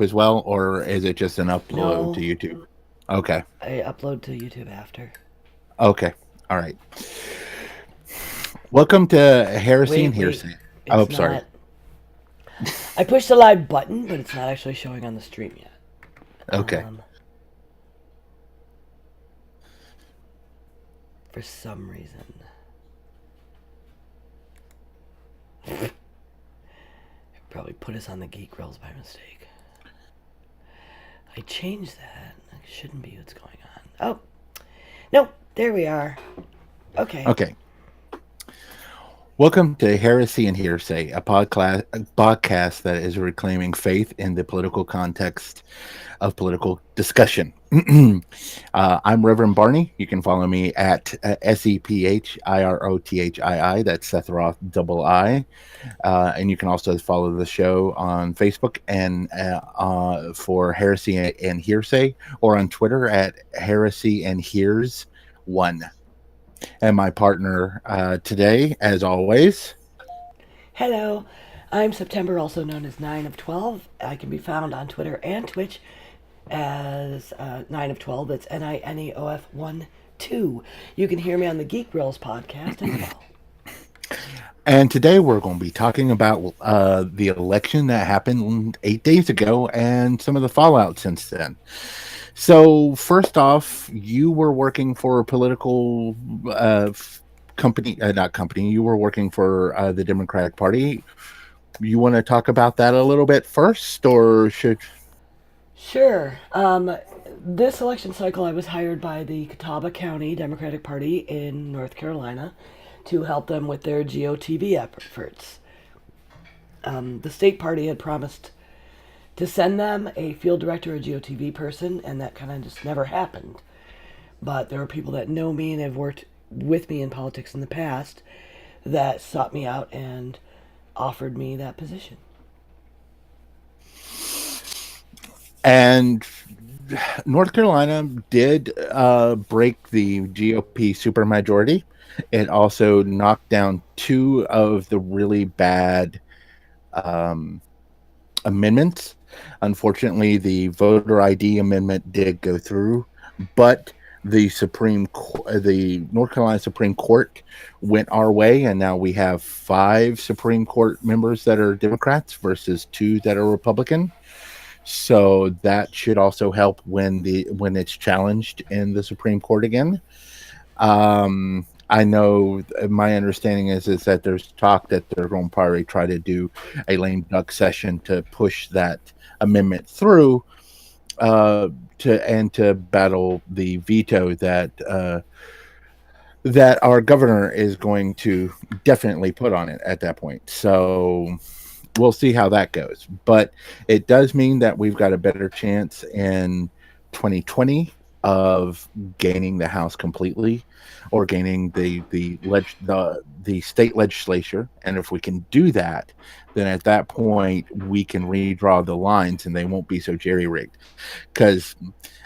as well, or is it just an upload to No, YouTube? Okay. I upload to YouTube after. Okay. All right. Welcome to Heresy and Wait. Hearsay. Oh, It's sorry. not. I pushed the live button, but it's not actually showing on the stream yet. Okay. Um, for some reason. It probably put us on the Geek Grills by mistake. I changed that. That shouldn't be what's going on. Oh, no. There we are. Okay. Okay. Welcome to Heresy and Hearsay, a podcast that is reclaiming faith in the political context of political discussion. I'm Reverend Barney. You can follow me at SEPHIROTHII. That's Seth Roth double I. And you can also follow the show on Facebook and for Heresy and Hearsay, or on Twitter at Heresy and Hears One. And my partner today, as always. Hello. I'm September, also known as 9 of 12. I can be found on Twitter and Twitch as 9 of 12. It's NINEOF 1 2. You can hear me on the Geek Grills podcast as well. And today we're going to be talking about the election that happened 8 days ago and some of the fallout since then. So, first off, you were working for a political company, not company, you were working for the Democratic Party. You want to talk about that a little bit first, or should. Sure. This election cycle, I was hired by the Catawba County Democratic Party in North Carolina to help them with their GOTV efforts. The state party had promised to send them a field director, a GOTV person, and that kind of just never happened. But there are people that know me and have worked with me in politics in the past that sought me out and offered me that position. And North Carolina did break the GOP supermajority. It also knocked down two of the really bad um, amendments. Unfortunately, the voter ID amendment did go through, but the North Carolina Supreme Court went our way, and now we have five Supreme Court members that are Democrats versus two that are Republican. So that should also help when it's challenged in the Supreme Court again. I know my understanding is that there's talk that they're going to probably try to do a lame duck session to push that amendment through to battle the veto that our governor is going to definitely put on it at that point. So we'll see how that goes. But it does mean that we've got a better chance in 2020 of gaining the House completely, or gaining the state legislature. And if we can do that, then at that point we can redraw the lines and they won't be so jerry rigged. Because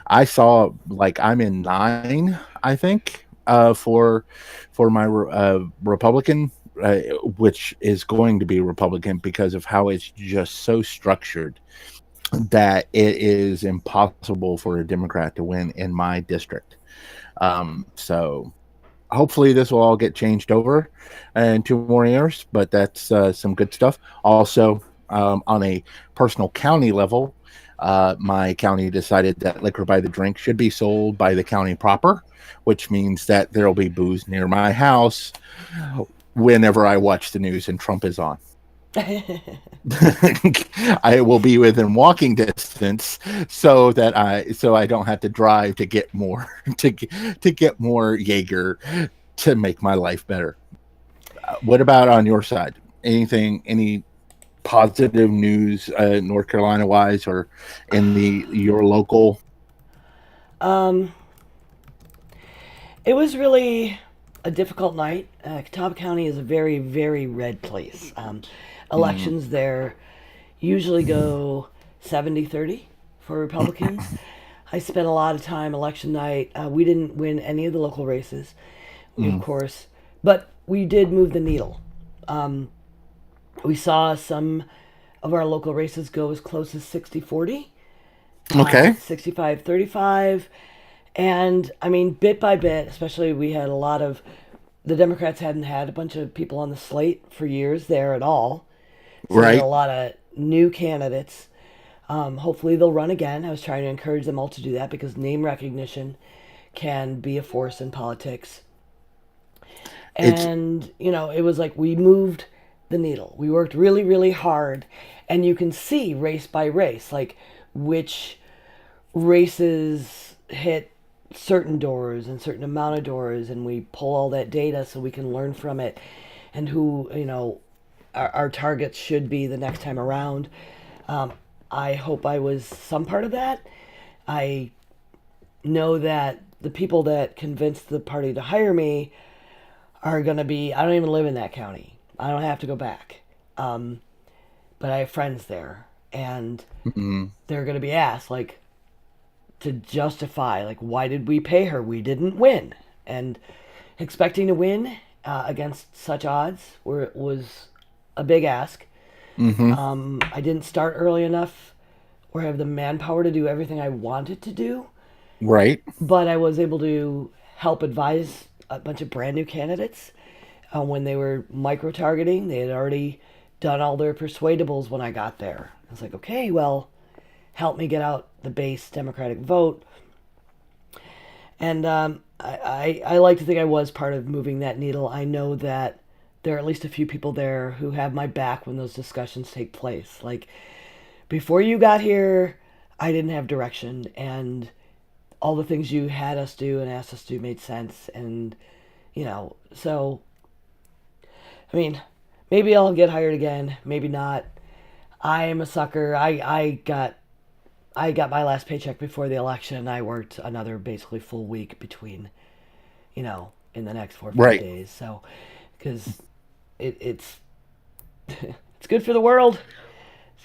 I saw, like, I'm in nine, I think, for my Republican, which is going to be Republican because of how it's just so structured that it is impossible for a Democrat to win in my district. So hopefully this will all get changed over in 2 more years, but that's some good stuff. Also, on a personal county level, my county decided that liquor by the drink should be sold by the county proper, which means that there'll be booze near my house whenever I watch the news and Trump is on. I will be within walking distance, so I don't have to drive to get more to get more Jaeger to make my life better. What about on your side? Any positive news, North Carolina wise, or in the your local? um, it was really a difficult night. Catawba County is a very, very red place. Mm, Elections there usually go 70-30 for Republicans. I spent a lot of time election night. We didn't win any of the local races. We, of mm, course, but we did move the needle. Um, we saw some. of our local races go as close as 60-40, Okay. 65-35. And I mean, bit by bit, especially we had a lot of the Democrats hadn't had a bunch of people on the slate for years there at all. So we had a Right. lot of new candidates. Hopefully they'll run again. I was trying to encourage them all to do that because name recognition can be a force in politics. It's And, it was like we moved the needle. We worked really, really hard. And you can see race by race, like which races hit certain doors and certain amount of doors, and we pull all that data so we can learn from it and who our targets should be the next time around. um, I hope I was some part of that. I know that the people that convinced the party to hire me are going to be, I don't even live in that county, I don't have to go back. um, but I have friends there, and mm, they're going to be asked, like, to justify, like, why did we pay her? We didn't win. And expecting to win against such odds was a big ask. hmm I didn't start early enough or have the manpower to do everything I wanted to do, right. but I was able to help advise a bunch of brand new candidates when they were micro targeting. They had already done all their persuadables when I got there. I was like, okay, well, help me get out the base Democratic vote. And I like to think I was part of moving that needle. I know that there are at least a few people there who have my back when those discussions take place. Like, before you got here, I didn't have direction, and all the things you had us do and asked us to do made sense. And, so, I mean, maybe I'll get hired again, maybe not. I am a sucker. I got my last paycheck before the election. I worked another basically full week between, in the next 4 or 5 Right. days. So, because it's it's good for the world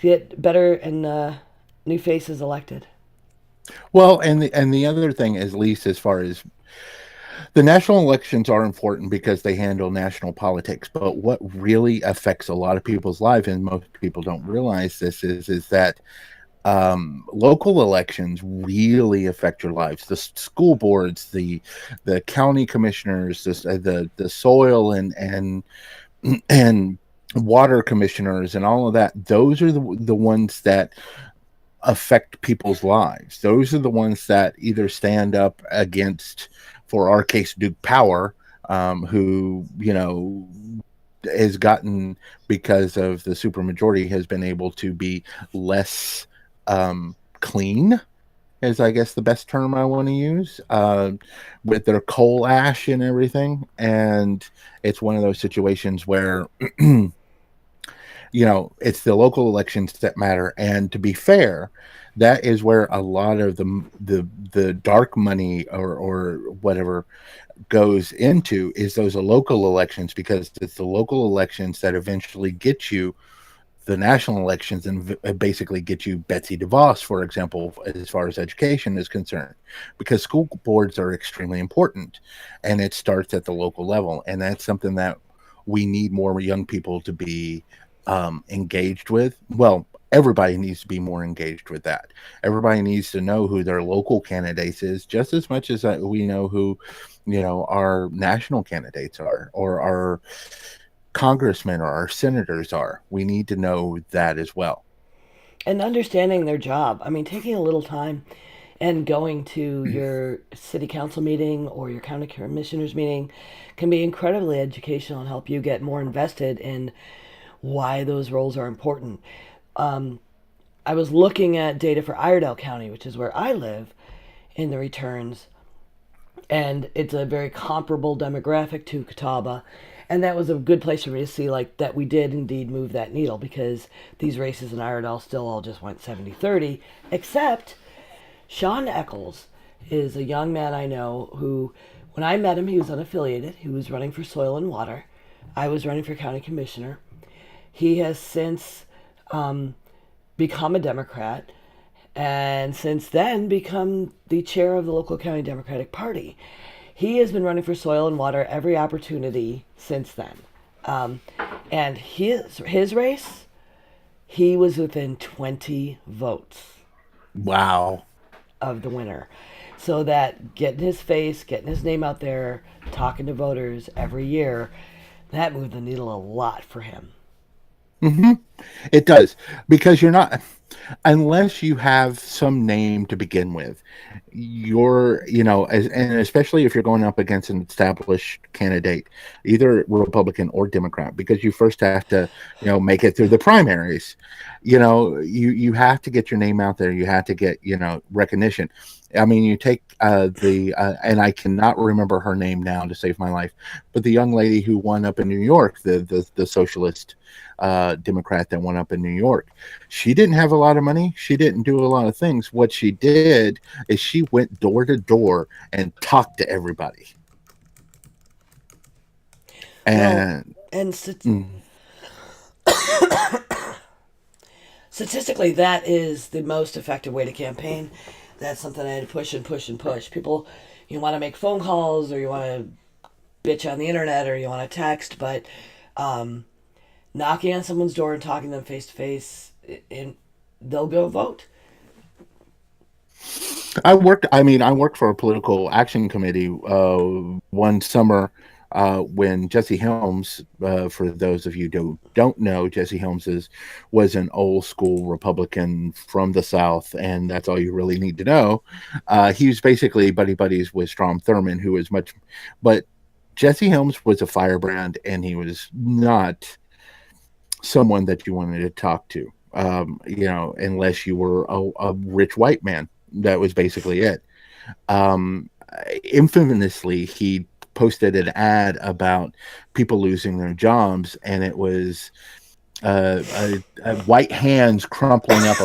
to get better and new faces elected. Well, and the other thing is, at least as far as the national elections are important because they handle national politics, but what really affects a lot of people's lives, and most people don't realize this, is that local elections really affect your lives. The school boards, the county commissioners, the soil and water commissioners, and all of that. Those are the ones that affect people's lives. Those are the ones that either stand up against, for our case, Duke Power, who has gotten, because of the supermajority, has been able to be less clean, is I guess the best term I want to use, with their coal ash and everything. And it's one of those situations where it's the local elections that matter. And to be fair, that is where a lot of the dark money or whatever goes into, is those local elections, because it's the local elections that eventually get you the national elections and basically get you Betsy DeVos, for example, as far as education is concerned, because school boards are extremely important, and it starts at the local level. And that's something that we need more young people to be engaged with. Well, everybody needs to be more engaged with that. Everybody needs to know who their local candidates is just as much as we know who, our national candidates are, or our congressmen or our senators are. We need to know that as well. And understanding their job. I mean, taking a little time and going to your city council meeting or your county commissioners meeting can be incredibly educational and help you get more invested in why those roles are important. Um, I was looking at data for Iredell County, which is where I live, in the returns, and it's a very comparable demographic to Catawba. And that was a good place for me to see, like, that we did indeed move that needle, because these races in Iredell still all just went 70-30, except Sean Eccles is a young man I know who, when I met him, he was unaffiliated. He was running for soil and water. I was running for county commissioner. He has since become a Democrat, and since then become the chair of the local county Democratic Party. He has been running for soil and water every opportunity since then. Um, and his race, He was within 20 votes Wow. of the winner. So that getting his face, getting his name out there, talking to voters every year, that moved the needle a lot for him. Hmm. It does, because you're not, unless you have some name to begin with, and especially if you're going up against an established candidate, either Republican or Democrat, because you first have to, make it through the primaries. You have to get your name out there. You have to get, recognition. I mean, you take and I cannot remember her name now to save my life, but the young lady who won up in New York, the socialist Democrat that went up in New York. She didn't have a lot of money. She didn't do a lot of things. What she did is she went door to door and talked to everybody. Well, And and mm, statistically, that is the most effective way to campaign. That's something I had to push and push and push. People, you want to make phone calls or you want to bitch on the internet or you want to text, but um, knocking on someone's door and talking to them face to face, and they'll go vote. I worked for a political action committee one summer when Jesse Helms, for those of you who don't know, Jesse Helms was an old school Republican from the South, and that's all you really need to know. He was basically buddy buddies with Strom Thurmond, who was much, but Jesse Helms was a firebrand, and he was not someone that you wanted to talk to. Unless you were a rich white man. That was basically it. Um, Infamously, he posted an ad about people losing their jobs, and it was white hands crumpling up a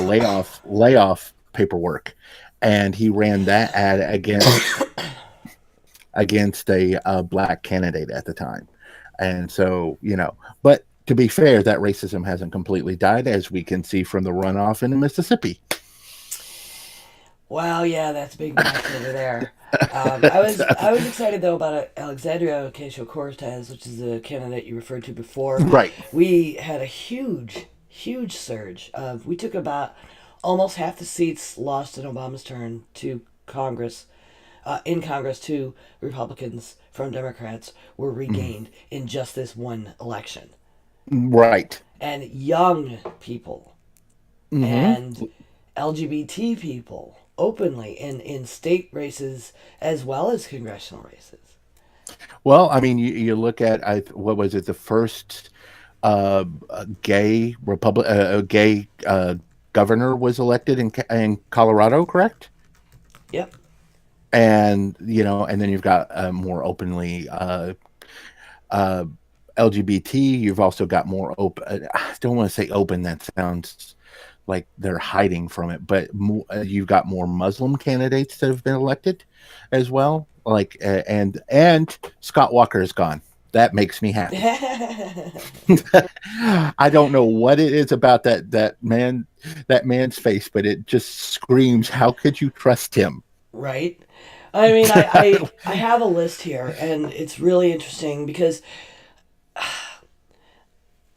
layoff paperwork, and he ran that ad against a black candidate at the time. And so, but to be fair, that racism hasn't completely died, as we can see from the runoff in Mississippi. Wow, yeah, that's a big match over there. I was excited though about Alexandria Ocasio Cortez, which is the candidate you referred to before. Right. We had a huge surge of we took about almost half the seats lost in Obama's turn to Congress, in Congress to Republicans from Democrats were regained in just this one election, Right. and young people Hmm. and LGBT people openly in state races as well as congressional races. Well, I mean, you look at what was it, the first gay governor was elected in Colorado, correct? Yep. And then you've got more openly uh, LGBT. You've also got more open. I don't want to say open. That sounds like they're hiding from it, but you've got more Muslim candidates that have been elected as well. And Scott Walker is gone. That makes me happy. I don't know what it is about that man's face, but it just screams, "How could you trust him?" Right. I mean, I have a list here, and it's really interesting because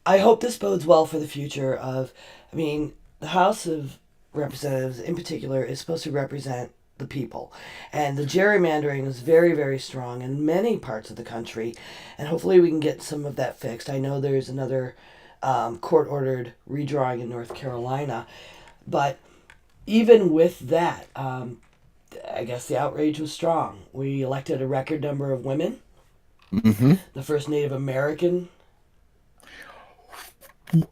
I hope this bodes well for the future of. I mean, the House of Representatives, in particular, is supposed to represent the people, and the gerrymandering is very strong in many parts of the country, and hopefully we can get some of that fixed. I know there's another court-ordered redrawing in North Carolina, but even with that, I guess the outrage was strong. We elected a record number of women, Hmm. the first Native American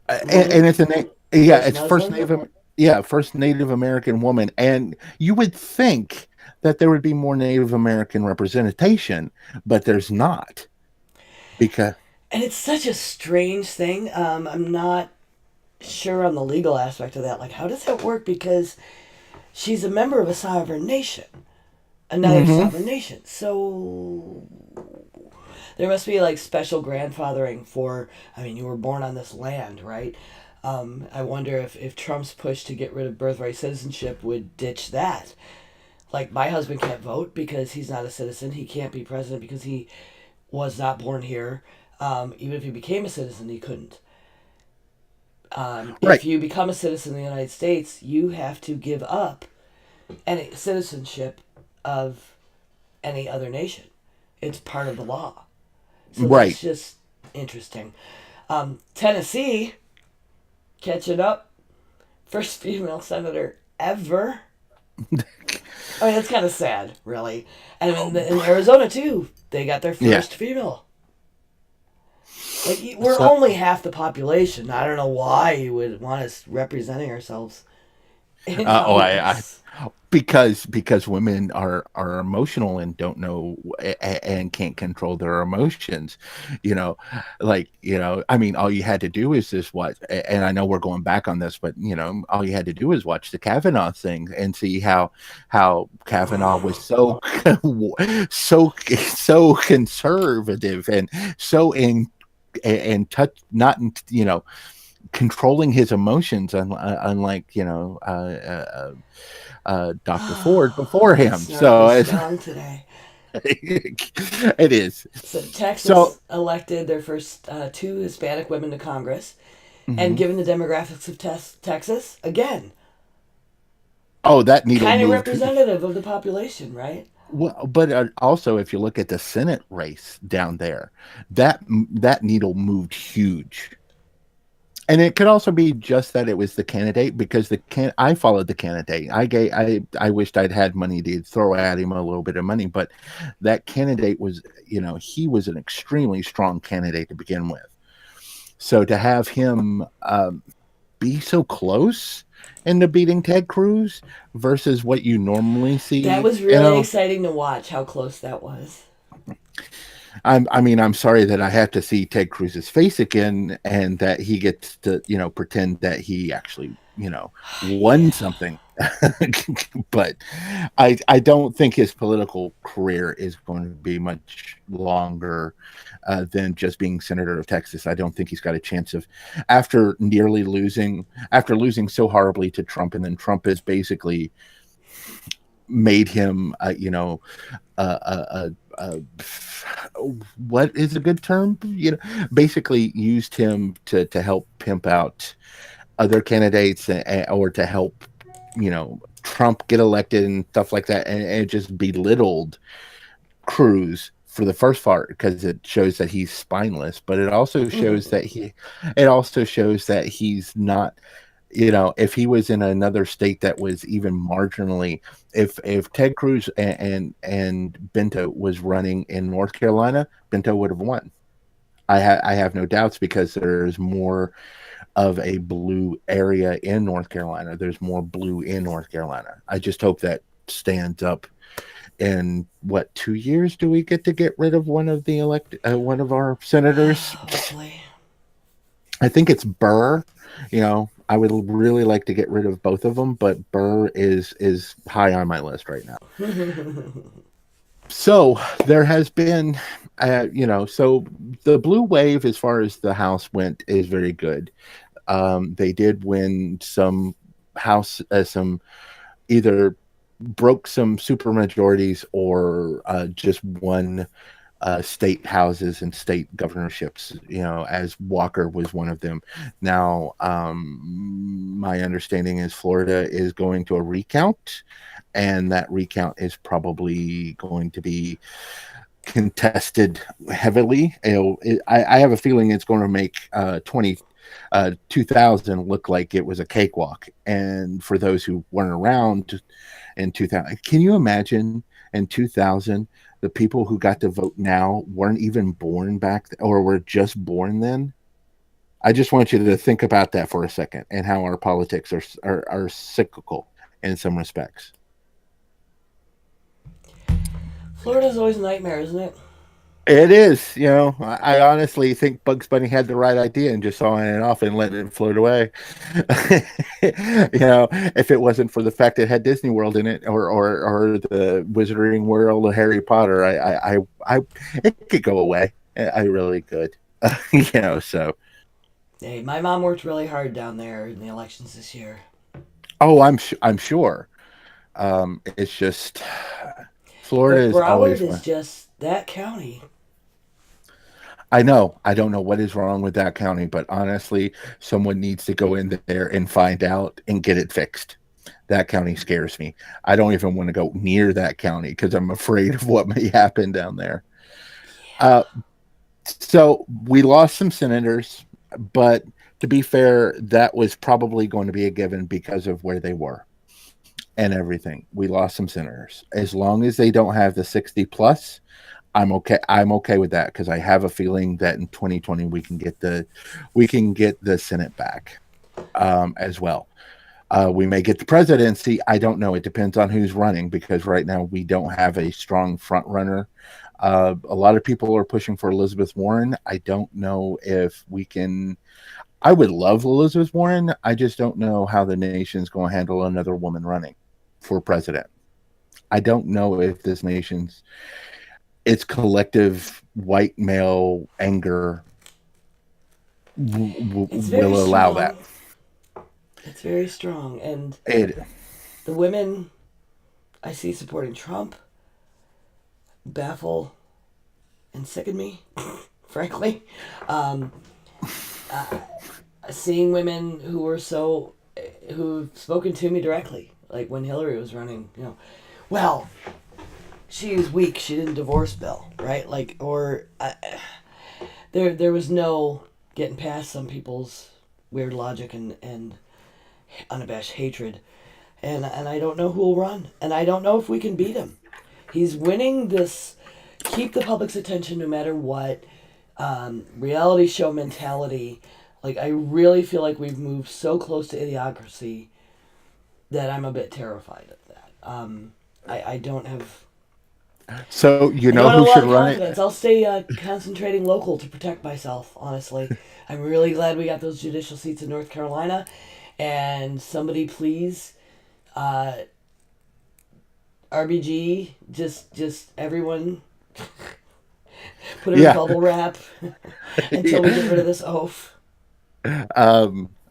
And woman, it's a name. Yeah, first it's first Muslim. Native. Yeah, first Native American woman, and you would think that there would be more Native American representation, but there's not because. And it's such a strange thing. I'm not sure on the legal aspect of that. Like, how does that work? Because she's a member of a sovereign nation, another Hmm. sovereign nation. So there must be like special grandfathering for. I mean, you were born on this land, right? I wonder if Trump's push to get rid of birthright citizenship would ditch that. Like, my husband can't vote because he's not a citizen. He can't be president because he was not born here. Even if he became a citizen, he couldn't. If Right. you become a citizen of the United States, you have to give up any citizenship of any other nation. It's part of the law. So Right. that's just interesting. Tennessee, catching up. First female senator ever. I mean, it's kind of sad, really. And in Arizona, too, they got their Yeah. first female. Like, we're So, only half the population. I don't know why you would want us representing ourselves in oh, I Congress. because women are emotional and don't know and can't control their emotions, you know, like, I mean, all you had to do is just watch, and I know we're going back on this, but all you had to do is watch the Kavanaugh thing and see how Kavanaugh was so so conservative and so in and touch not controlling his emotions, unlike Dr. Ford before My him. snark So is it's, strong today. it is. So So Texas elected their first two Hispanic women to Congress, and mhm. given the demographics of Texas, again, Oh, that needle kind of moved. representative of the population, right? Well, but also, if you look at the Senate race down there, that needle moved huge. And it could also be just that it was the candidate, because I followed the candidate. I wished I'd had money to throw at him a little bit of money, but that candidate was, he was an extremely strong candidate to begin with. So to have him be so close into beating Ted Cruz versus what you normally That see, was really exciting to watch how close that was. I mean, I'm sorry that I have to see Ted Cruz's face again, and that he gets to, pretend that he actually, won Yeah. something. But I don't think his political career is going to be much longer than just being senator of Texas. I don't think he's got a chance of, after losing so horribly to Trump, and then Trump has basically made him, uh, what is a good term? Basically used him to help pimp out other candidates, or to help Trump get elected and stuff like that, and it just belittled Cruz for the first part, because it shows that he's spineless, but it also shows that he's not, if he was in another state that was even marginally, if Ted Cruz and Bento was running in North Carolina, Bento would have won. I have no doubts, because there's more of a blue area in North Carolina. There's more blue in North Carolina. I just hope that stands up. In what, 2 years do we get rid of one of our senators? Hopefully. I think it's Burr. I would really like to get rid of both of them, but Burr is high on my list right now. So there has been, so the blue wave, as far as the House went, is very good. They did win some House, some either broke some super majorities, or just won state houses and state governorships, as Walker was one of them. Now, my understanding is Florida is going to a recount, and that recount is probably going to be contested heavily. I have a feeling it's going to make 2000 look like it was a cakewalk. And for those who weren't around in 2000, can you imagine in 2000 the people who got to vote now weren't even born or were just born then? I just want you to think about that for a second, and how our politics are cyclical in some respects. Florida's always a nightmare, isn't it? It is, I honestly think Bugs Bunny had the right idea and just sawing it off and letting it float away. If it wasn't for the fact it had Disney World in it, or the Wizarding World of Harry Potter, it could go away. I really could. So. Hey, my mom worked really hard down there in the elections this year. Oh, I'm sure. It's just Florida But is Broward always is one. just that county. I know. I don't know what is wrong with that county, but honestly, someone needs to go in there and find out and get it fixed. That county scares me. I don't even want to go near that county because I'm afraid of what may happen down there. Uh, so we lost some senators, but to be fair, that was probably going to be a given because of where they were and everything. We lost some senators. As long as they don't have the 60 plus, I'm okay. I'm okay with that because I have a feeling that in 2020 we can get the Senate back as well. We may get the presidency. I don't know. It depends on who's running because right now we don't have a strong front runner. A lot of people are pushing for Elizabeth Warren. I don't know if we can. I would love Elizabeth Warren. I just don't know how the nation's going to handle another woman running for president. I don't know if this nation's its collective white male anger It's very will allow that. strong. It's very strong. And It, the women I see supporting Trump baffle and sicken me, frankly. Um, uh, Seeing women who've spoken to me directly, like when Hillary was running, well, she is weak. She didn't divorce Bill, right? Like, or there was no getting past some people's weird logic and unabashed hatred, and I don't know who will run, and I don't know if we can beat him. He's winning this keep the public's attention no matter what reality show mentality. Like, I really feel like we've moved so close to idiocracy that I'm a bit terrified of that. I don't have. so you I know don't have who a lot should of run it? confidence. I'll stay concentrating local to protect myself, honestly. I'm really glad we got those judicial seats in North Carolina. And somebody please, uh, RBG, just everyone put it in Yeah. bubble wrap until we get rid of this oaf.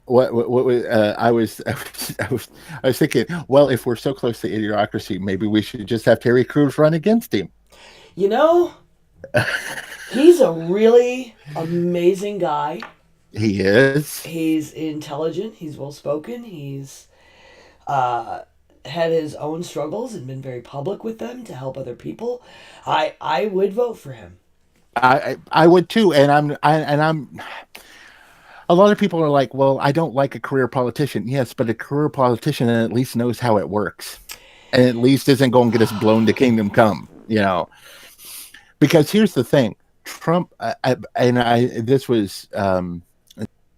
What was I was thinking, well, if we're so close to idiocracy, maybe we should just have Terry Crews run against him. You know, he's a really amazing guy. He is. He's intelligent. He's well spoken. He's uh, had his own struggles and been very public with them to help other people. I would vote for him. I would too, and I'm. A lot of people are like, well, I don't like a career politician. Yes, but a career politician at least knows how it works, and at least isn't going to get us blown to kingdom come. Because here's the thing, Trump, this was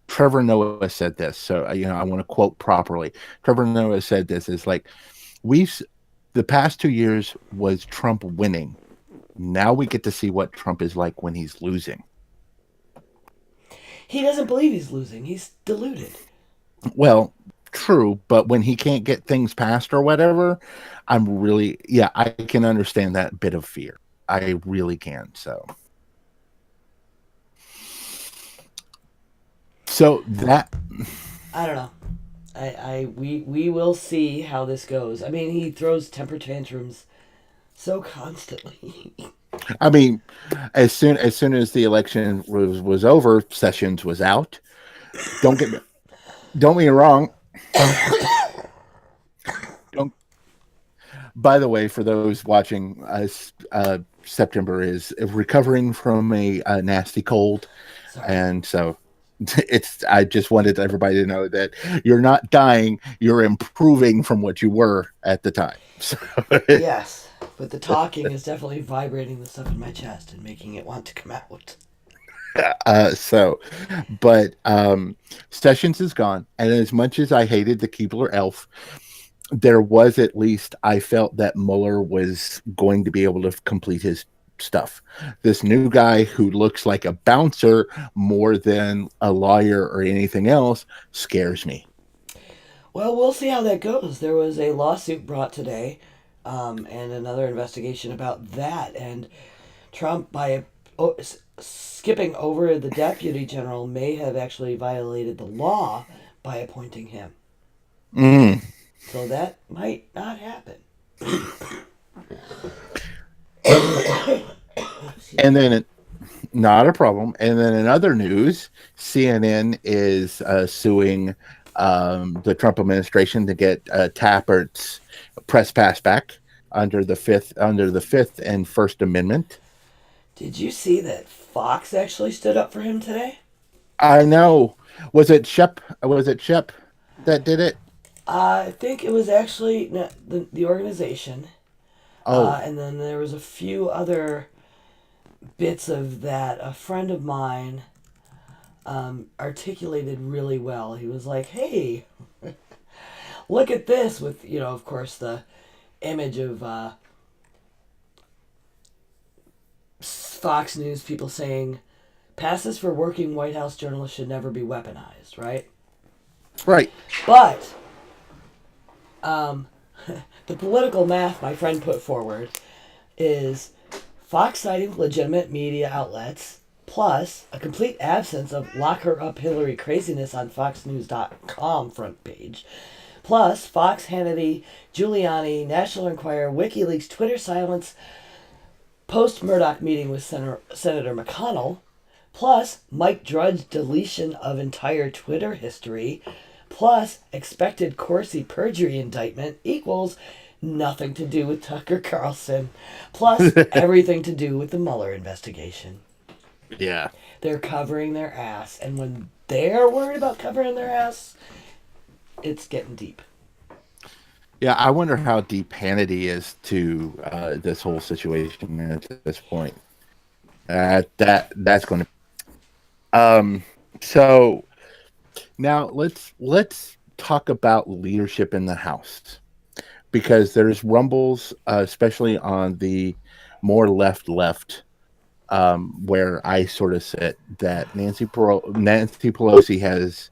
Trevor Noah said this, so I want to quote properly. Trevor Noah said this is like we've the past 2 years was Trump winning. Now we get to see what Trump is like when he's losing. He doesn't believe he's losing. He's deluded. Well, true, but when he can't get things passed or whatever, yeah, I can understand that bit of fear. I really can. So that I don't know. We will see how this goes. I mean, he throws temper tantrums so constantly. I mean, as soon as the election was over, Sessions was out. Don't get me don't get me wrong. Don't. By the way, for those watching, September is recovering from a nasty cold, Sorry. and so it's. I just wanted everybody to know that you're not dying; you're improving from what you were at the time. So, Yes, but the talking is definitely vibrating the stuff in my chest and making it want to come out. uh, so, but Sessions is gone, and as much as I hated the Keebler Elf, there was at least I felt that Mueller was going to be able to complete his stuff. This new guy who looks like a bouncer more than a lawyer or anything else scares me. Well, we'll see how that goes. There was a lawsuit brought today, and another investigation about that. And Trump, by skipping over the deputy general, may have actually violated the law by appointing him. Mm. So that might not happen. And then Not a problem. And then in other news, CNN is suing the Trump administration to get Tappert's press pass back under the Fifth and First Amendment. Did you see that Fox actually stood up for him today? I know. Was it Shep? Was it Shep that did it? I think it was actually the organization, Oh, and then there was a few other bits of that. A friend of mine articulated really well. He was like, "Hey, look at this!" With of course, the image of Fox News people saying passes for working White House journalists should never be weaponized, right? right. But um, the political math my friend put forward is Fox citing legitimate media outlets plus a complete absence of lock her up Hillary craziness on FoxNews.com front page. Plus, Fox, Hannity, Giuliani, National Enquirer, WikiLeaks, Twitter silence, post Murdoch meeting with Senator McConnell, plus Mike Drudge deletion of entire Twitter history, plus expected Corsi perjury indictment equals nothing to do with Tucker Carlson, plus everything to do with the Mueller investigation. Yeah. They're covering their ass, and when they're worried about covering their ass, it's getting deep. Yeah, I wonder how deep Hannity is to this whole situation at this point. That's going to. So now let's talk about leadership in the House because there's rumbles, especially on the more left, where I sort of sit that Nancy Pelosi has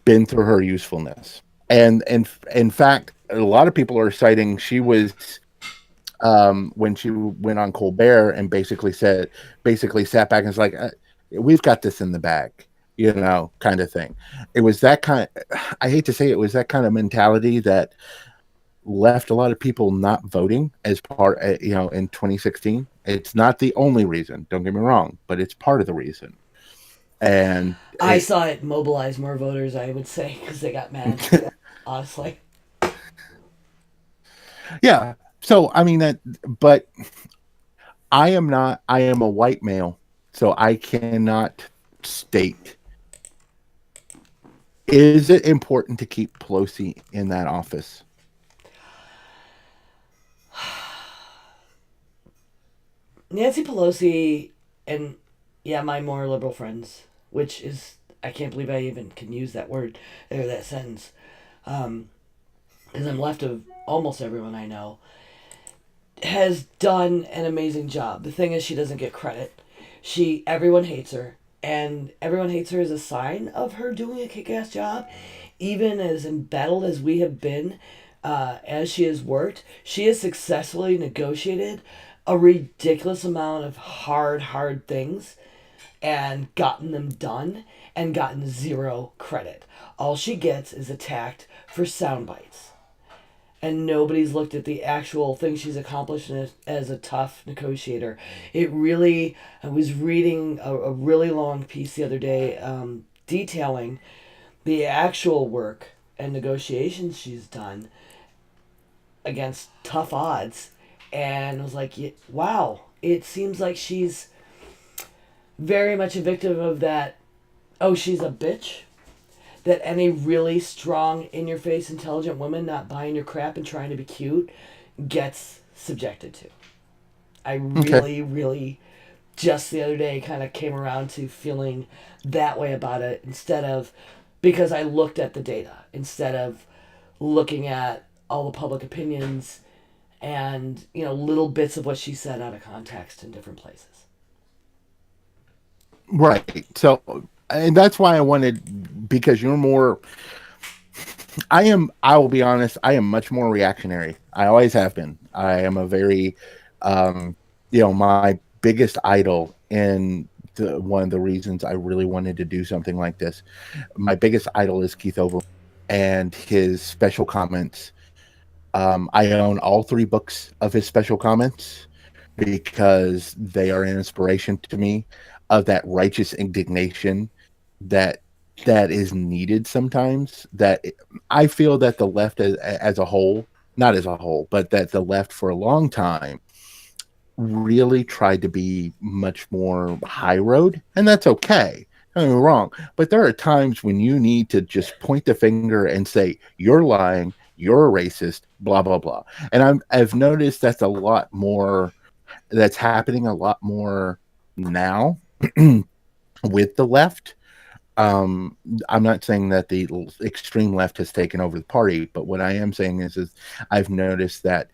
been through her usefulness, and in fact, a lot of people are citing she was when she went on Colbert and basically sat back and was like, "We've got this in the bag," kind of thing. It was that kind. I hate to say it was that kind of mentality that left a lot of people not voting as part, in 2016. It's not the only reason. Don't get me wrong, but it's part of the reason. And I saw it mobilize more voters, I would say, because they got mad, honestly. yeah. So I mean that, but I am not. I am a white male, so I cannot state. Is it important to keep Pelosi in that office? Nancy Pelosi and, yeah, my more liberal friends, which is, I can't believe I even can use that word or that sentence, because I'm left of almost everyone I know, has done an amazing job. The thing is, she doesn't get credit. Everyone hates her, and everyone hates her as a sign of her doing a kick-ass job. Even as embattled as we have been, as she has worked, she has successfully negotiated a ridiculous amount of hard things and gotten them done and gotten zero credit. All she gets is attacked for sound bites, and nobody's looked at the actual things she's accomplished as a tough negotiator. I was reading a really long piece the other day, detailing the actual work and negotiations she's done against tough odds, and I was like, wow, it seems like she's very much a victim of that. Oh, she's a bitch, that any really strong, in your face, intelligent woman not buying your crap and trying to be cute gets subjected to. I Okay. really, just the other day kind of came around to feeling that way about it, instead of, because I looked at the data, instead of looking at all the public opinions and, little bits of what she said out of context in different places. Right. So, and that's why I wanted, because you're more, I will be honest, I am much more reactionary. I always have been. I am a very, um, my biggest idol in one of the reasons I really wanted to do something like this. My biggest idol is Keith Over and his special comments. I own all three books of his special comments. because they are an inspiration to me of that righteous indignation that is needed sometimes. That I feel that the left as a whole, not as a whole, but that the left for a long time really tried to be much more high road, and that's okay. Don't get me wrong, but there are times when you need to just point the finger and say you're lying, you're a racist, blah blah blah. And I've noticed that's a lot more. That's happening a lot more now with the left. um I'm not saying that the extreme left has taken over the party, but what I am saying is I've noticed that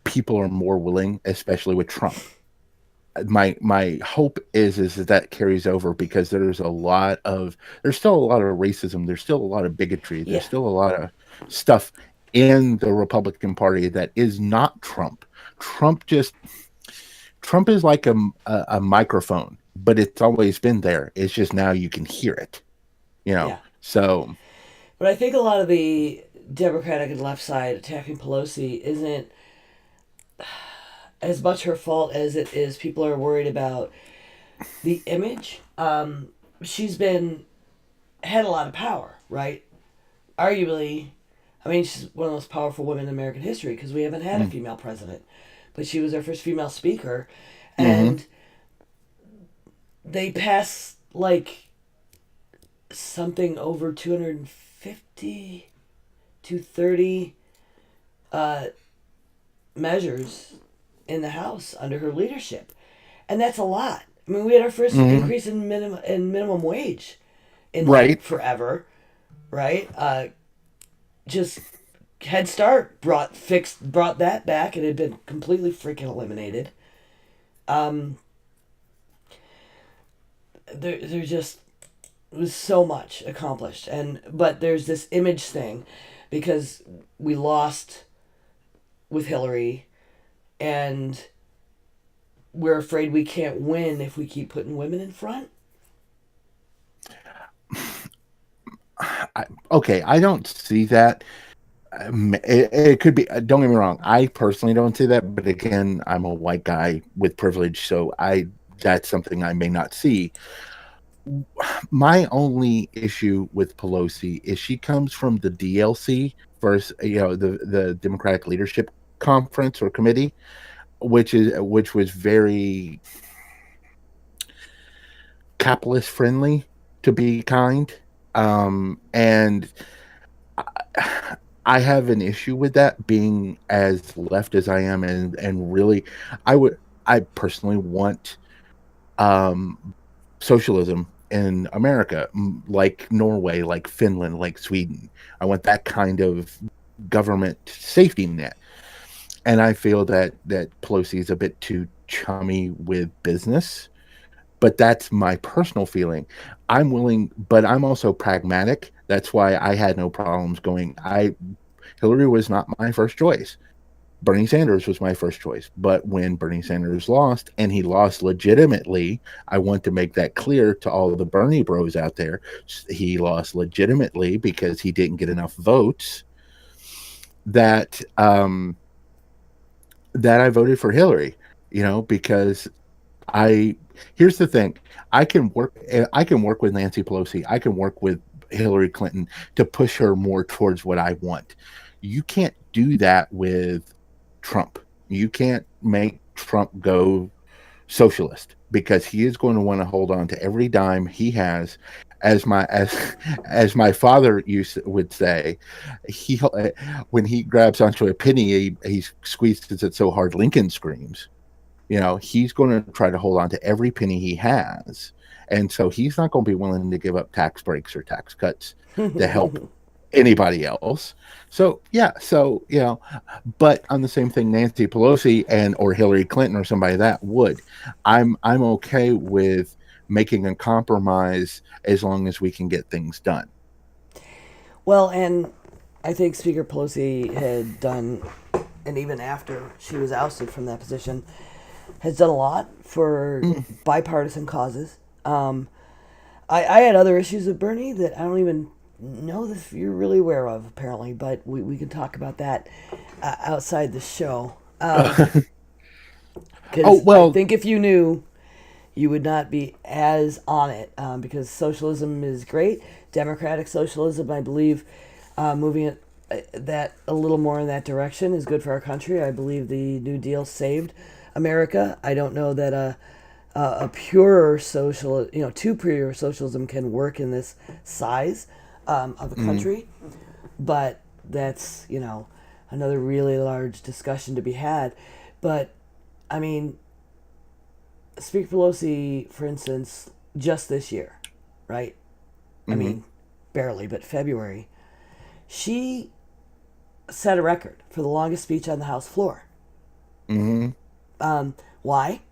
people are more willing, especially with Trump. My hope is that carries over, because there's still a lot of racism, there's still a lot of bigotry, there's Yeah, still a lot of stuff in the Republican Party that is not Trump. Trump just Trump is like a microphone, but it's always been there. It's just now you can hear it, you know. yeah. So But I think a lot of the Democratic and left side attacking Pelosi isn't as much her fault as it is people are worried about the image. She's been had a lot of power, right? Arguably, I mean, she's one of the most powerful women in American history because we haven't had a mm, female president, but she was our first female speaker, mm-hmm, and they passed like something over 250 to 30 uh, measures in the House under her leadership, and that's a lot. I mean, we had our first mm-hmm, increase in minimum wage in like right, forever, right? Just Head Start brought that back. It had been completely freaking eliminated. Um, there just was so much accomplished, and but there's this image thing because we lost with Hillary, and we're afraid we can't win if we keep putting women in front. okay, I don't see that. It could be. Don't get me wrong. I personally don't see that, but again, I'm a white guy with privilege, so I that's something I may not see. My only issue with Pelosi is she comes from the DLC first, the Democratic Leadership Conference or Committee, which was very capitalist friendly, to be kind. And I have an issue with that, being as left as I am, and really, I personally want um, socialism in America, like Norway, like Finland, like Sweden. I want that kind of government safety net, and I feel that Pelosi is a bit too chummy with business. But that's my personal feeling. I'm willing, but I'm also pragmatic. That's why I had no problems going. I Hillary was not my first choice. Bernie Sanders was my first choice. But when Bernie Sanders lost, and he lost legitimately, I want to make that clear to all of the Bernie bros out there. He lost legitimately because he didn't get enough votes. That that I voted for Hillary. Because I here's the thing. I can work with Nancy Pelosi. I can work with Hillary Clinton to push her more towards what I want. You can't do that with Trump. You can't make Trump go socialist, because he is going to want to hold on to every dime he has. As my father would say, he when he grabs onto a penny, he squeezes it so hard Lincoln screams. He's going to try to hold on to every penny he has. And so he's not going to be willing to give up tax breaks or tax cuts to help anybody else. So, yeah. So, but on the same thing, Nancy Pelosi or Hillary Clinton or somebody that would, I'm okay with making a compromise as long as we can get things done. Well, and I think Speaker Pelosi had done, and even after she was ousted from that position, has done a lot for Mm. bipartisan causes. I had other issues with Bernie that I don't even know if you're really aware of, apparently, but we can talk about that outside the show. Because Oh I well, think if you knew, you would not be as on it, because socialism is great. Democratic socialism, I believe, moving it that a little more in that direction is good for our country. I believe the New Deal saved America. I don't know that a pure social, too pure socialism can work in this size of a mm, country, but that's another really large discussion to be had. But I mean, Speaker Pelosi, for instance, just this year, right? I mm, mean, barely, but February, she set a record for the longest speech on the House floor. mm, Why?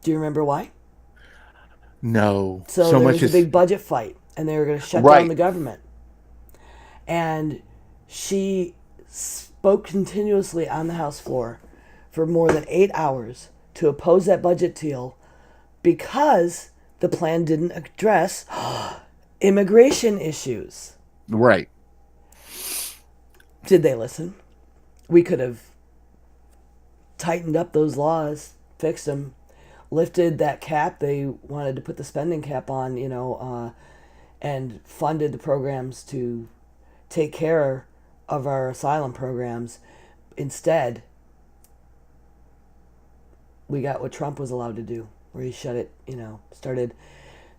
Do you remember why? no, So so there much was a is big budget fight, and they were going to shut down right. the government. And she spoke continuously on the House floor for more than 8 hours to oppose that budget deal because the plan didn't address immigration issues. Right. Did they listen? We could have tightened up those laws, fixed them, lifted that cap. They wanted to put the spending cap on, and funded the programs to take care of our asylum programs. Instead, we got what Trump was allowed to do, where he shut it, started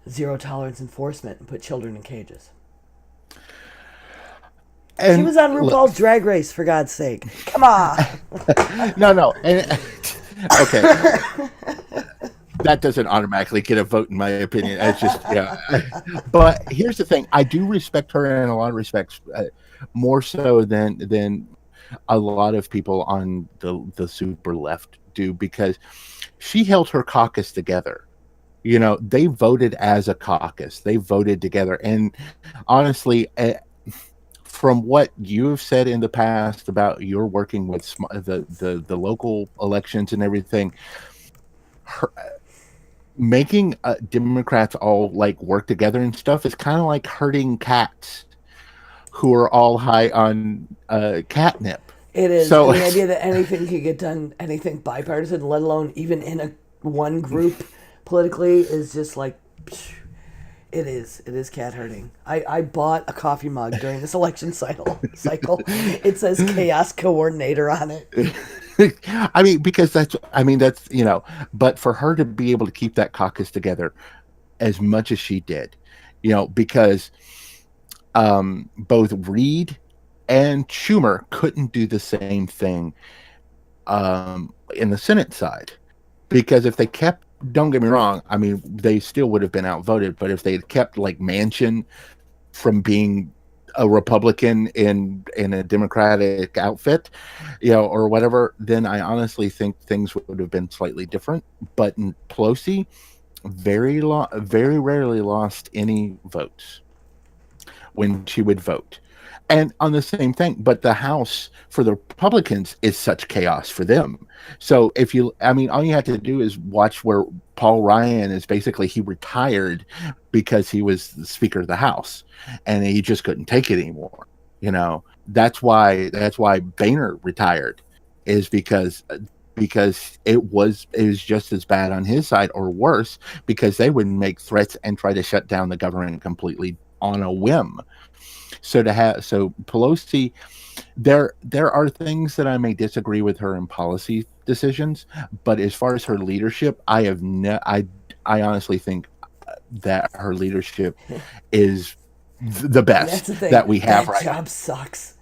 zero tolerance enforcement and put children in cages. She And was on look, RuPaul's Drag Race, for God's sake. Come on. no, no, and okay, that doesn't automatically get a vote in my opinion. It's just yeah. But here's the thing: I do respect her in a lot of respects, more so than a lot of people on the super left do, because she held her caucus together. They voted as a caucus. They voted together, and honestly, from what you have said in the past about your working with the local elections and everything, her, making Democrats all like work together and stuff is kind of like herding cats who are all high on catnip. It is, So and the idea that anything can get done, anything bipartisan, let alone even in a one group politically, is just like, psh, it is cat herding. I bought a coffee mug during this election cycle. It says chaos coordinator on it. I mean, because that's but for her to be able to keep that caucus together as much as she did, because both Reid and Schumer couldn't do the same thing in the Senate side, because if they kept, don't get me wrong, I mean, they still would have been outvoted, but if they had kept like Manchin from being a Republican in a Democratic outfit, or whatever, then I honestly think things would have been slightly different. But Pelosi very rarely lost any votes when she would vote. And on the same thing, but the House for the Republicans is such chaos for them. So I mean, all you have to do is watch where Paul Ryan is basically, he retired because he was the Speaker of the House and he just couldn't take it anymore. That's why Boehner retired, is because it was just as bad on his side or worse, because they would make threats and try to shut down the government completely on a whim. So Pelosi, there are things that I may disagree with her in policy decisions, but as far as her leadership, I honestly think that her leadership is the And that's best the thing. that we have That right job sucks.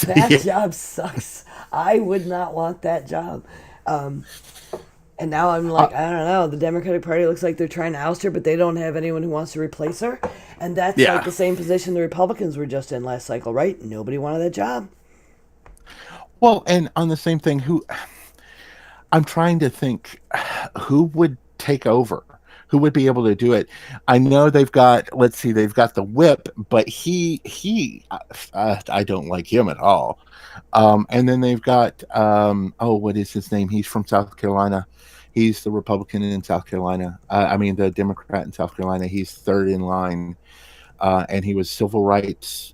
That now. job sucks. I would not want that job. Um, and now I'm uh, like, I don't know. The Democratic Party looks like they're trying to oust her, but they don't have anyone who wants to replace her. And that's like yeah. the same position the Republicans were just in last cycle, right? Nobody wanted that job. Well, and on the same thing, I'm trying to think who would take over, who would be able to do it. I know let's see, they've got the whip, but I don't like him at all. And then they've got, what is his name? He's from South Carolina. He's the Republican in South Carolina. I mean, the Democrat in South Carolina. He's third in line. and he was civil rights.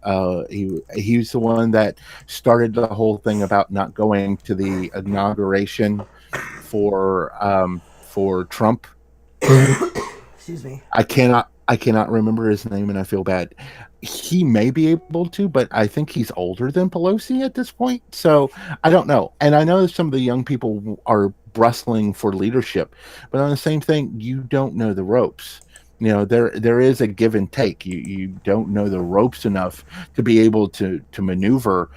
He's the one that started the whole thing about not going to the inauguration for Trump. Excuse me. I cannot remember his name, and I feel bad. He may be able to, but I think he's older than Pelosi at this point. So I don't know. And I know that some of the young people are bristling for leadership, but on the same thing, you don't know the ropes. There is a give and take. You don't know the ropes enough to be able to maneuver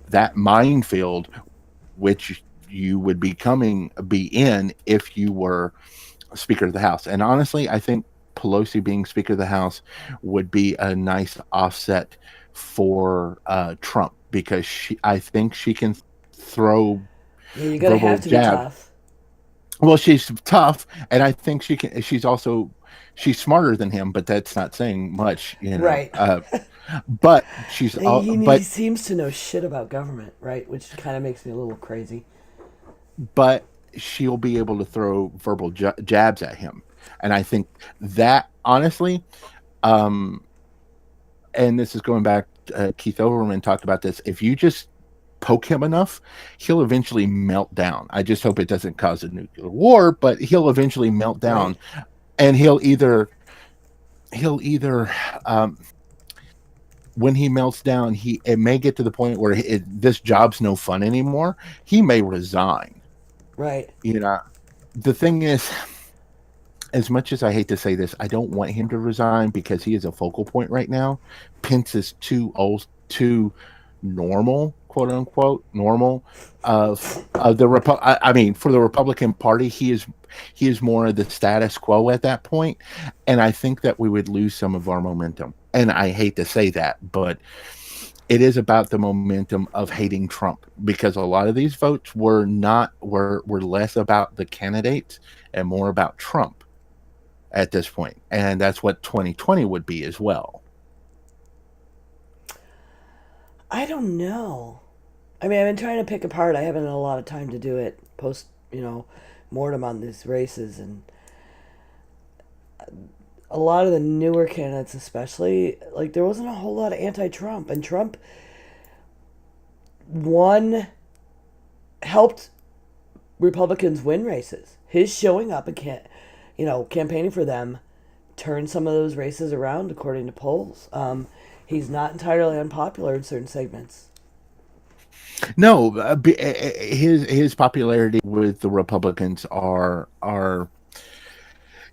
that minefield, which you would be in if you were Speaker of the House. And honestly, I think Pelosi being Speaker of the House would be a nice offset for Trump, because I think she can throw Yeah, you're gonna verbal have to be jab. tough. Well, she's tough, and I think she can. She's smarter than him, but that's not saying much, Right. But she's He seems to know shit about government, right? Which kind of makes me a little crazy. but she'll be able to throw verbal jabs at him, and I think that honestly, um, and this is going back. Keith Overman talked about this. If you just poke him enough, he'll eventually melt down. I just hope it doesn't cause a nuclear war, but he'll eventually melt Right. down, and he'll either when he melts down, it may get to the point where this job's no fun anymore. He may resign. Right. You know, the thing is, as much as I hate to say this, I don't want him to resign because he is a focal point right now. Pence is too old, too normal, quote unquote, normal of the I mean, for the Republican Party, he is more of the status quo at that point, and I think that we would lose some of our momentum. And I hate to say that, but it is about the momentum of hating Trump, because a lot of these votes were less about the candidates and more about Trump at this point, and that's what 2020 would be as well. I don't know. I mean, I've been trying to pick apart. I haven't had a lot of time to do it. Post, mortem on these races, and a lot of the newer candidates, especially, like there wasn't a whole lot of anti-Trump, and Trump won, helped Republicans win races. His showing up and campaigning for them turned some of those races around, according to polls. He's not entirely unpopular in certain segments. No, his popularity with the Republicans are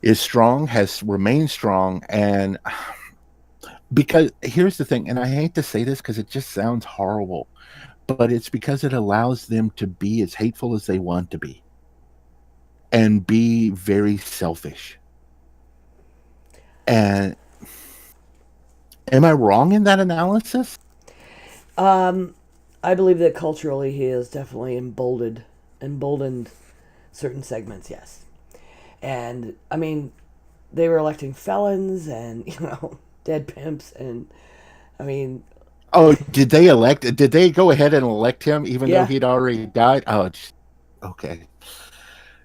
is strong, has remained strong, and because here's the thing, and I hate to say this because it just sounds horrible, but it's because it allows them to be as hateful as they want to be and be very selfish. And am I wrong in that analysis? Um, I believe that culturally he has definitely emboldened certain segments. Yes, and I mean, they were electing felons and dead pimps, and I mean, Oh, did they elect? Did they go ahead and elect him even though yeah, he'd already died? Oh, okay.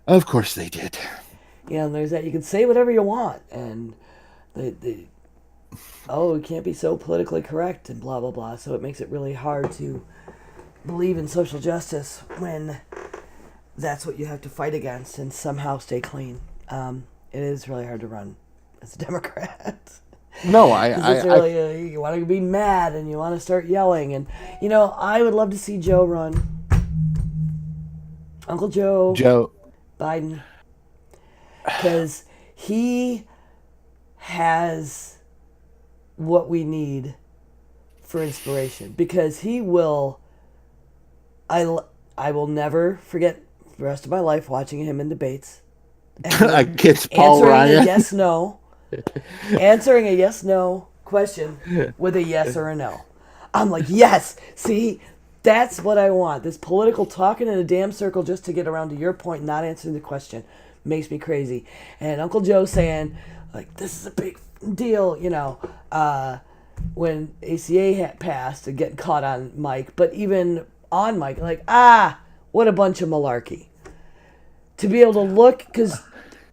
Of course they did. and there's that. You can say whatever you want, and the oh, it can't be so politically correct and blah blah blah. So it makes it really hard to believe in social justice when that's what you have to fight against and somehow stay clean. It is really hard to run as a Democrat. No, Because it's really, you want to be mad and you want to start yelling. And, I would love to see Joe run. Uncle Joe Joe. Biden. Because he has what we need for inspiration. Because he will. I will never forget the rest of my life watching him in debates. Against Paul Answering Ryan. a yes no. Answering a yes no question with a yes or a no. I'm like, yes, see, that's what I want. This political talking in a damn circle just to get around to your point and not answering the question makes me crazy. And Uncle Joe saying, like, this is a big deal, when ACA had passed and getting caught on mic, but even on mic, like, what a bunch of malarkey. To be able to look, because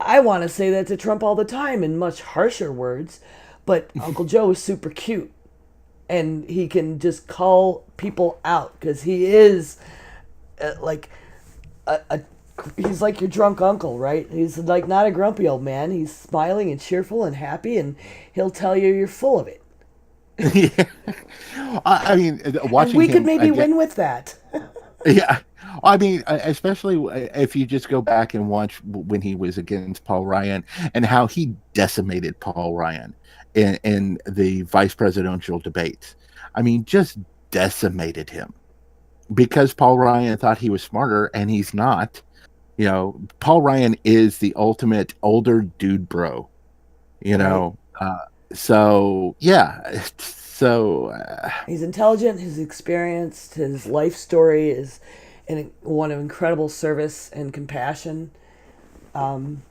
I want to say that to Trump all the time in much harsher words, But Uncle Joe is super cute, and he can just call people out because he is like a he's like your drunk uncle, right? He's like not a grumpy old man. He's smiling and cheerful and happy, and he'll tell you you're full of it. Yeah. I mean, And watching we could him maybe again. win with that. Yeah. I mean, especially if you just go back and watch when he was against Paul Ryan and how he decimated Paul Ryan in the vice presidential debates. I mean, just decimated him because Paul Ryan thought he was smarter and he's not. You know, Paul Ryan is the ultimate older dude bro, you Right. know. So, yeah. So, He's intelligent, he's experienced, his life story is one of incredible service and compassion. Um,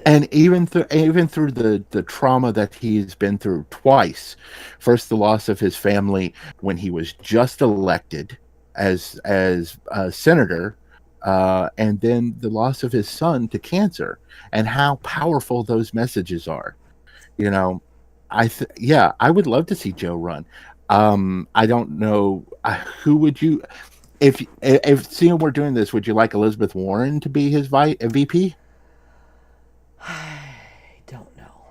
and even through the trauma that he's been through twice, first the loss of his family when he was just elected as a senator, and then the loss of his son to cancer, and how powerful those messages are. You know, yeah, I would love to see Joe run. I don't know who would you, if seeing we're doing this, would you like Elizabeth Warren to be his VP? I don't know.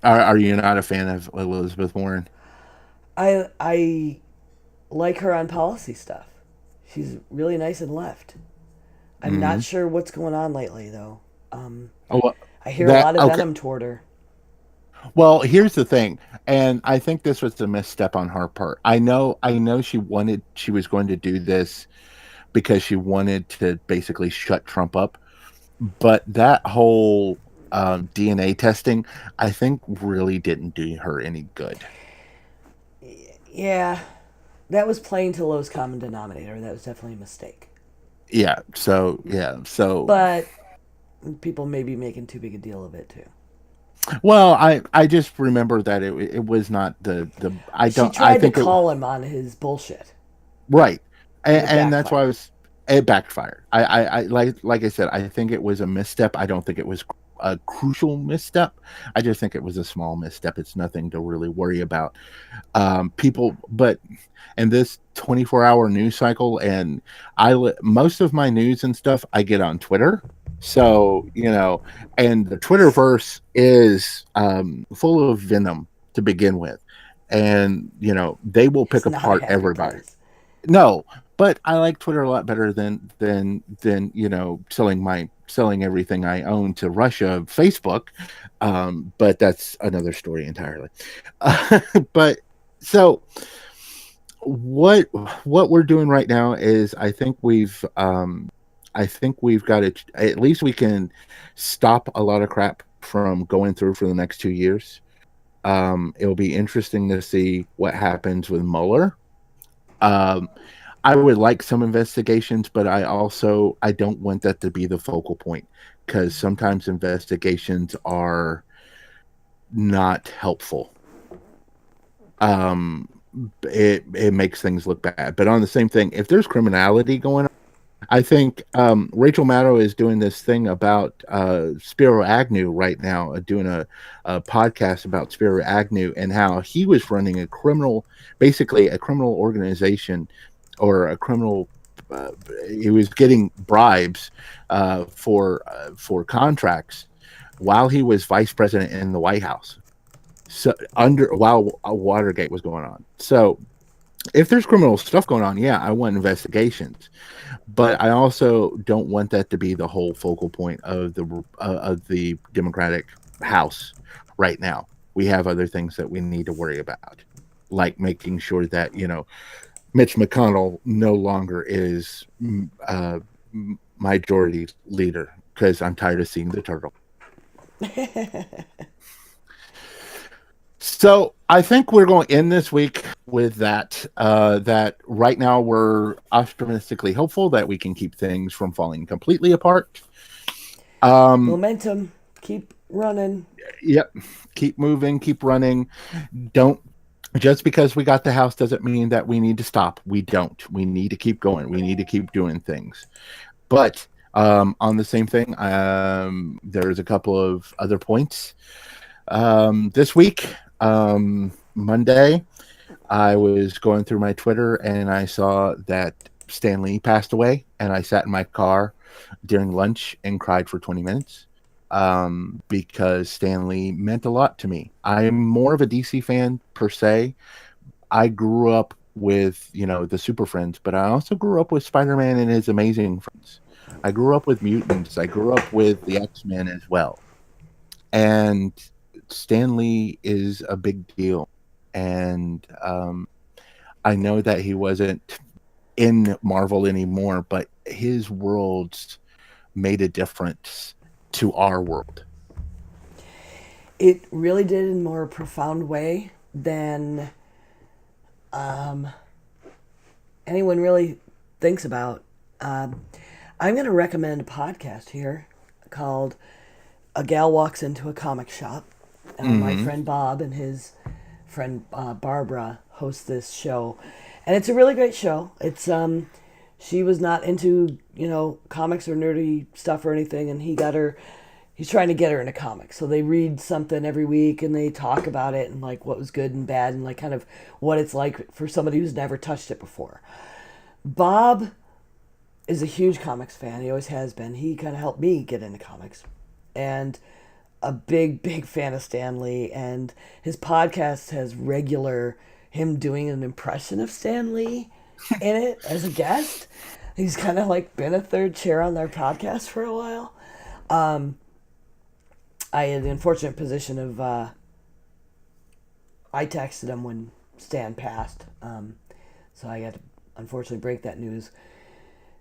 Are you not a fan of Elizabeth Warren? I like her on policy stuff. She's really nice and left. I'm not Hmm. sure what's going on lately, though. Um, Oh, well, I hear a that lot of okay. venom toward her. Well, here's the thing, and I think this was a misstep on her part. I know she was going to do this because she wanted to basically shut Trump up, but that whole DNA testing, I think, really didn't do her any good. Yeah, that was playing to lowest common denominator. That was definitely a mistake. Yeah, so But people may be making too big a deal of it too. well, I just remember that it was not the I She don't I tried to think it call him on his bullshit, right, and it and that's why backfired. it backfired. I like I said, I think it was a misstep. I don't think it was a crucial misstep. I just think it was a small misstep. It's nothing to really worry about. People, but in this 24-hour news cycle, and most of my news and stuff I get on Twitter. So, and the Twitterverse is full of venom to begin with. And, they will pick It's not a apart happy everybody. place. No, but I like Twitter a lot better than selling everything I own to Russia, Facebook. But that's another story entirely. But so what we're doing right now is I think we've got to, at least we can stop a lot of crap from going through for the next 2 years. It'll be interesting to see what happens with Mueller. Um, I would like some investigations, but I don't want that to be the focal point because sometimes investigations are not helpful. Um, it makes things look bad. But on the same thing, if there's criminality going on, I think Rachel Maddow is doing this thing about Spiro Agnew right now, doing a podcast about Spiro Agnew and how he was running basically a criminal organization or a criminal. Uh, he was getting bribes for contracts while he was vice president in the White House. So while Watergate was going on. So if there's criminal stuff going on, yeah, I want investigations, but I also don't want that to be the whole focal point of the Democratic House right now. We have other things that we need to worry about, like making sure that Mitch McConnell no longer is majority leader because I'm tired of seeing the turtle. So I think we're going to end this week with that. That right now we're optimistically hopeful that we can keep things from falling completely apart. Um, Momentum. Keep running. yep, keep moving, keep running. Don't just because we got the house doesn't mean that we need to stop. We don't. We need to keep going. We need to keep doing things. But on the same thing, there's a couple of other points. This week, Monday, I was going through my Twitter and I saw that Stan Lee passed away, and I sat in my car during lunch and cried for 20 minutes because Stan Lee meant a lot to me. I'm more of a DC fan per se. I grew up with, the Super Friends, but I also grew up with Spider-Man and his Amazing Friends. I grew up with mutants. I grew up with the X-Men as well. And Stan Lee is a big deal. And I know that he wasn't in Marvel anymore, but his worlds made a difference to our world. It really did in a more profound way than anyone really thinks about. Um, I'm going to recommend a podcast here called A Gal Walks Into a Comic Shop. My Hmm. friend Bob and his friend Barbara host this show, and it's a really great show. She was not into comics or nerdy stuff or anything, and he's trying to get her into comics. So they read something every week and they talk about it and like what was good and bad and like kind of what it's like for somebody who's never touched it before. Bob is a huge comics fan. He always has been. He kind of helped me get into comics, and a big, big fan of Stan Lee. And his podcast has regular him doing an impression of Stan Lee in it as a guest. He's kind of like been a third chair on their podcast for a while. I had the unfortunate position of I texted him when Stan passed, so I had to unfortunately break that news.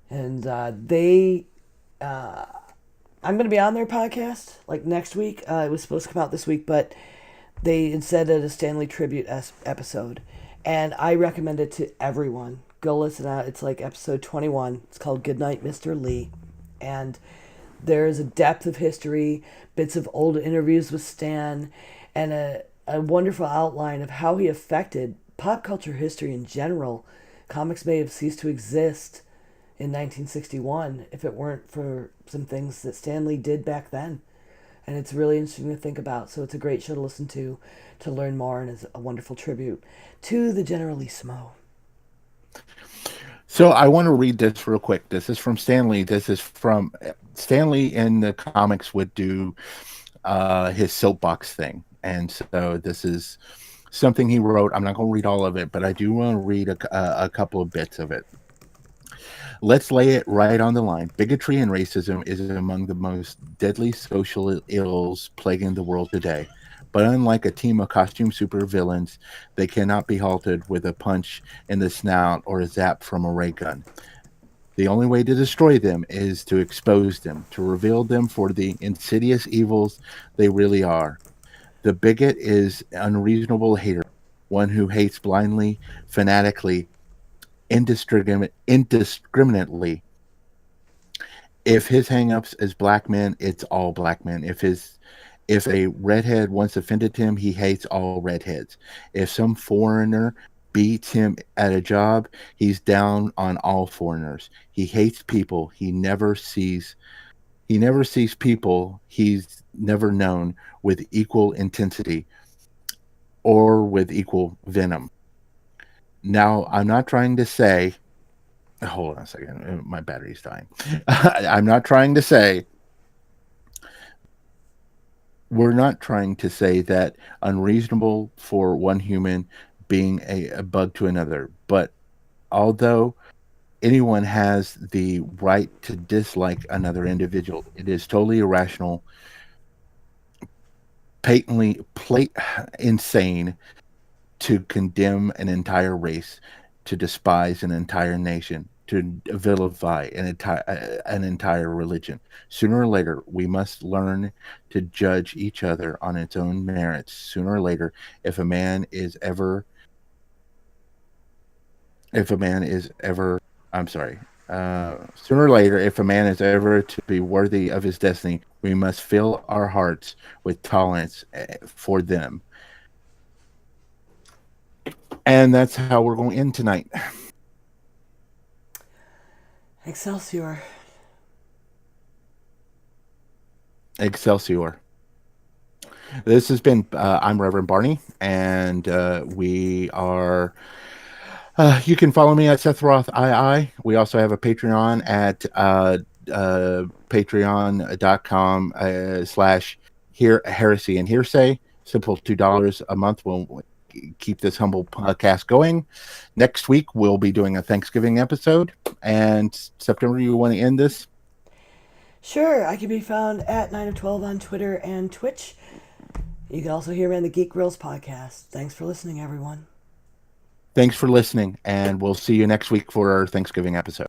And I'm going to be on their podcast like next week. It was supposed to come out this week, but they instead did a Stanley tribute episode, and I recommend it to everyone. Go listen out. It's like episode 21. It's called Goodnight, Mr. Lee, and there is a depth of history, bits of old interviews with Stan, and a wonderful outline of how he affected pop culture history in general. Comics may have ceased to exist in 1961 if it weren't for some things that Stan Lee did back then. And it's really interesting to think about. So it's a great show to listen to learn more, and is a wonderful tribute to the Generalissimo. So I want to read this real quick. This is from Stanley. This is from Stanley in the comics would do his soapbox thing. And so this is something he wrote. I'm not going to read all of it, but I do want to read a couple of bits of it. Let's lay it right on the line. Bigotry and racism is among the most deadly social ills plaguing the world today. But unlike a team of costume supervillains, they cannot be halted with a punch in the snout or a zap from a ray gun. The only way to destroy them is to expose them, to reveal them for the insidious evils they really are. The bigot is unreasonable hater, one who hates blindly, fanatically, indiscriminately. If his hangups is black men, it's all black men. If a redhead once offended him, he hates all redheads. If some foreigner beats him at a job, he's down on all foreigners. He hates people. He never sees people he's never known with equal intensity or with equal venom. Now, I'm not trying to say, hold on a second, my battery's dying. I'm not trying to say, we're not trying to say that unreasonable for one human being a bug to another, but although anyone has the right to dislike another individual, it is totally irrational, patently insane to condemn an entire race, to despise an entire nation, to vilify an entire religion. Sooner or later, we must learn to judge each other on its own merits. Sooner or later, if a man is ever, if a man is ever, I'm sorry. Sooner or later, if a man is ever to be worthy of his destiny, we must fill our hearts with tolerance for them. And that's how we're going to end tonight. Excelsior. Excelsior. This has been, I'm Reverend Barney, and we are. You can follow me at Seth Roth II. We also have a Patreon at patreon.com slash Heresy and Hearsay. Simple $2 a month will keep this humble podcast going. Next week, we'll be doing a Thanksgiving episode. And September, you want to end this? Sure, I can be found at 9 of 12 on Twitter and Twitch. You can also hear me on the Geek Grills podcast. Thanks for listening, everyone. Thanks for listening, and we'll see you next week for our Thanksgiving episode.